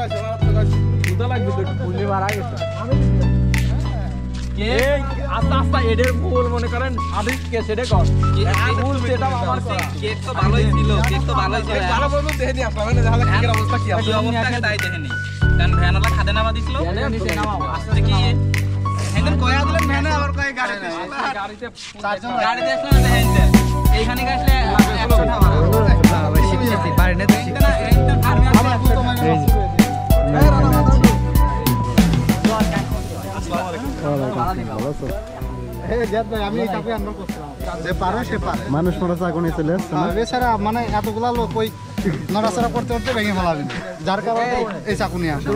আস্তে আস্তে এদের ভুল মনে করেন আদিক কে সেটা কর ভুল সেটা আমার কেক তো ভালোই ছিল কেক তো ভালোই ছিল ভালো বলবো দেখে নি আপনারা না তাহলে কেকের অবস্থা কি আছে অবস্থা তাই দেখেনি কারণ ভ্যানওয়ালা খাদে নামা দিছিল নিচে নামাও আস্তে কি হেন কয়া দিলেন ভ্যানে আবার কয় গাড়িতে চারজন গাড়িতে আসলে দেখেন এইখানে আসলে 100 টাকা ভাড়া শিখছি বাড়ি না দেখি না এইটা আর্মি আবার তো মানে এই রানা মাথা মানুষ মরা আগুনে চলে আসছে বেচারা মানে এতগুলা লোক ওই নড়াচড়া করতে করতে ভেঙে ফেলাবেন যার কারণে এই চাকু নিয়ে আসে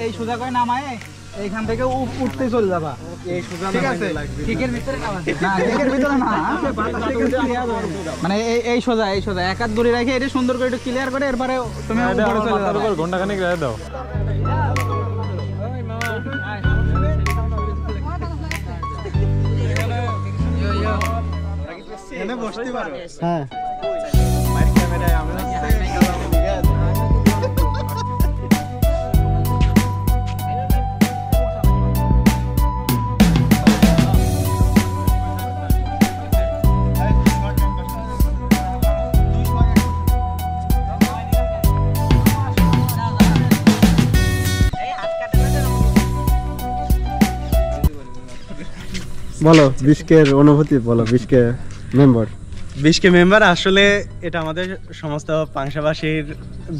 এই সোজা করে নামায় এইখান থেকে উঠতে চলে যাবা ঠিক আছে কেকের ভিতরে না কেকের ভিতরে না মানে এই সোজা এক হাত দড়ি রেখে এটা সুন্দর করে একটু ক্লিয়ার করে এরপরে তুমি উপরে চলে যাবে ঘন্টা খানিক রেখে দাও এখানে বসতে পারো হ্যাঁ মাইক ক্যামেরায় আমরা বলো 20K-র অনুভূতি বলো 20K মেম্বার 20K মেম্বার আসলে এটা আমাদের সমস্ত পাংশাবাসীর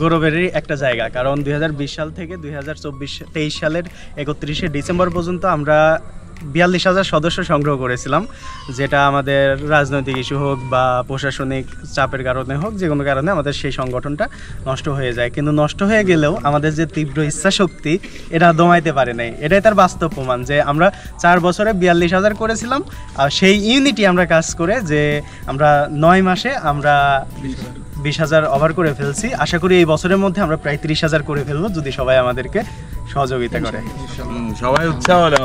গৌরবেরই একটা জায়গা কারণ 2020 সাল থেকে 2023 সালের 31শে ডিসেম্বর পর্যন্ত আমরা 42,000 সদস্য সংগ্রহ করেছিলাম যেটা আমাদের রাজনৈতিক ইস্যু হোক বা প্রশাসনিক চাপের কারণে হোক যে কোনো কারণে আমাদের সেই সংগঠনটা নষ্ট হয়ে যায় কিন্তু নষ্ট হয়ে গেলেও আমাদের যে তীব্র ইচ্ছাশক্তি এটা দমাইতে পারে নাই এটাই তার বাস্তব প্রমাণ যে আমরা 4 বছরে 42,000 করেছিলাম আর সেই ইউনিটি আমরা কাজ করে যে আমরা 9 মাসে আমরা 20,000 ওভার করে ফেলছি আশা করি এই বছরের মধ্যে আমরা প্রায় 30,000 করে ফেলবো যদি সবাই আমাদেরকে সহযোগিতা করে সবাই উৎসাহ হলো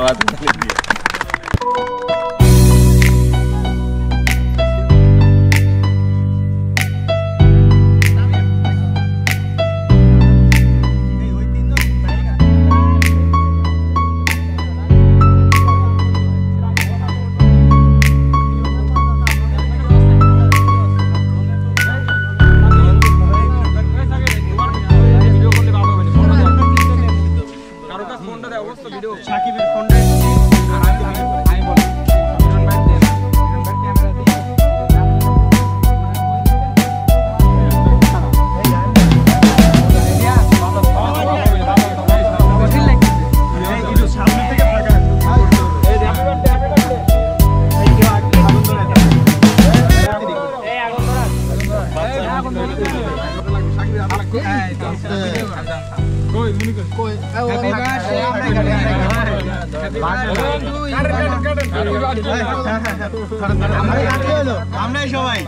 আমরাই সবাই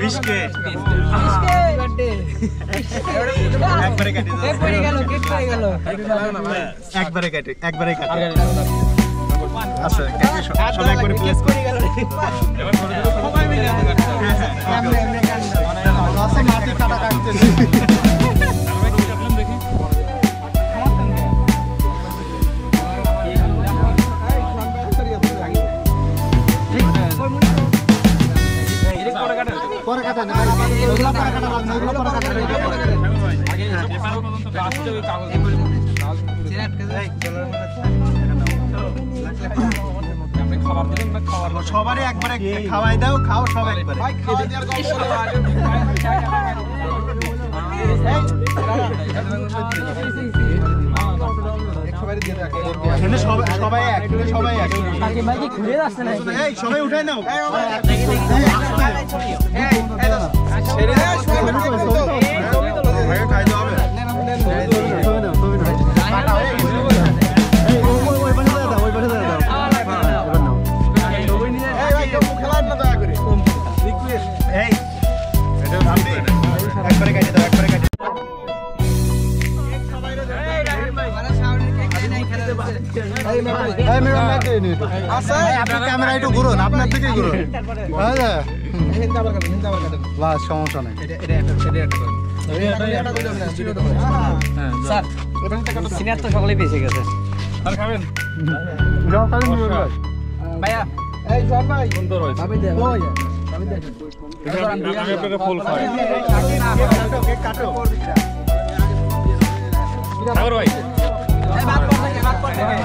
20K একবারে কেটে একবারে কাটে আচ্ছা সবাই একবারে প্লেস করে গেল সবাই মিলে লসে মাটি কাটা কাটতেছে পরে কাটা না ওগুলা পরে কাটা লাগবে ওগুলা পরে কাটা লাগবে আগে যে পারো পর্যন্ত কাটতে ওই কাগজ চেরাট করে আপনি খাবার দিবেন না খাবার সবারই একবারে খাওয়াই দাও খাও সব একবারে ভাই খাওয়া দেওয়ার গল্প সবাই এক সবাই এক সাকিব ভাই কি ঘুরে যাচ্ছে না এই সবাই উঠাই নাও ছেড়ে দাও ছবি তো ভাই খাই দাও হবে ওই পাশে দাও ওই পাশে দাও ছবি নিয়ে এই ভাই কেউ খেলার না দয়া করে রিকোয়েস্ট এই এটা আপনি একবারে কেটে দাও একবারে কেটে এই মেরন ভাই আপনি ক্যামেরা একটু ঘুরুন, আপনার থেকে ঘুরুন। বাস, সমস্যা নেই। স্যার সিনিয়র তো সকলেই বেঁচে গেছে ভাইয়া এই সব ভাই সুন্দর হয়েছে ভাবি দে ওই ভাবি দে আমি আপনাকে ফুল খাই কাটো সাগর ভাই এই বাদ পড় থেকে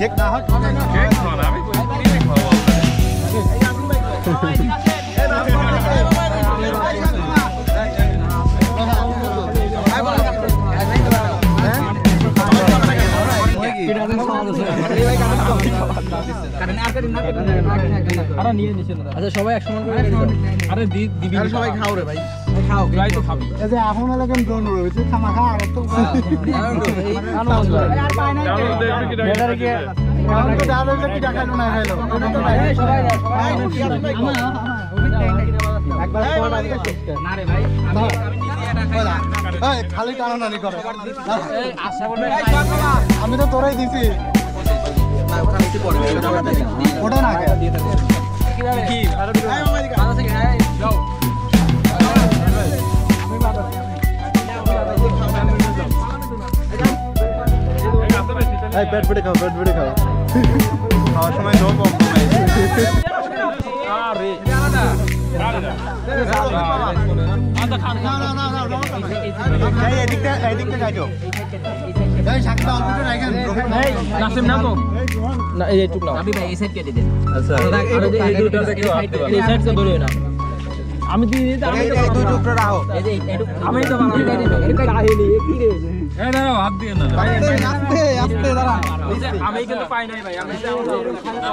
কেক না হোক, কেক খান আমি ক্রিমই খাবো আচ্ছা সবাই এক সমান করে আরে দিবি সবাই খাও রে ভাই খাও ভাই তো খাবি এই যে এখন লাগেন ড্রোন রয়েছে খামাখা আর তো আর পাই না ডাউনলোড কি এখন তো ডাল হইলে কি দেখাইলো না খাইলো ওটা তো নাই। সবাই একবার না রে ভাই এই খালি টানাটানি করে, এই আশা বলবে আমি তো তোরাই দিছি ওটা না কে কি ভালো থেকে হ্যাঁ যাও এই পেট পেটে খাও, পেট পেটে খাও, খাওয়ার সময় নো কম্প্রোমাইজ। এই এদিকটা খাইছো, এই শাকটা অল্প একটু রাখেন। নাসিম না তো না এই টুক নাও আমি ভাই এই সাইড কেটে দেন আচ্ছা এই দুটো থেকে এই সাইড কে ধরে না আমি দিয়ে দিই আমি এই দুই টুকরো রাখো আমি তো ভালো এটা কাহিনী কি রে এই দাঁড়াও হাত দিয়ে না আস্তে আস্তে দাঁড়া আমি কিন্তু পাই নাই ভাই আমি কিন্তু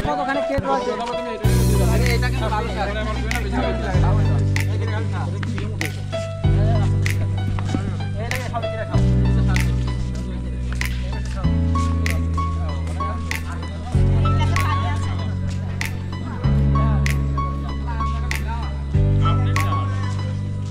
কতখানি কেক আছে এটা কিন্তু ভালো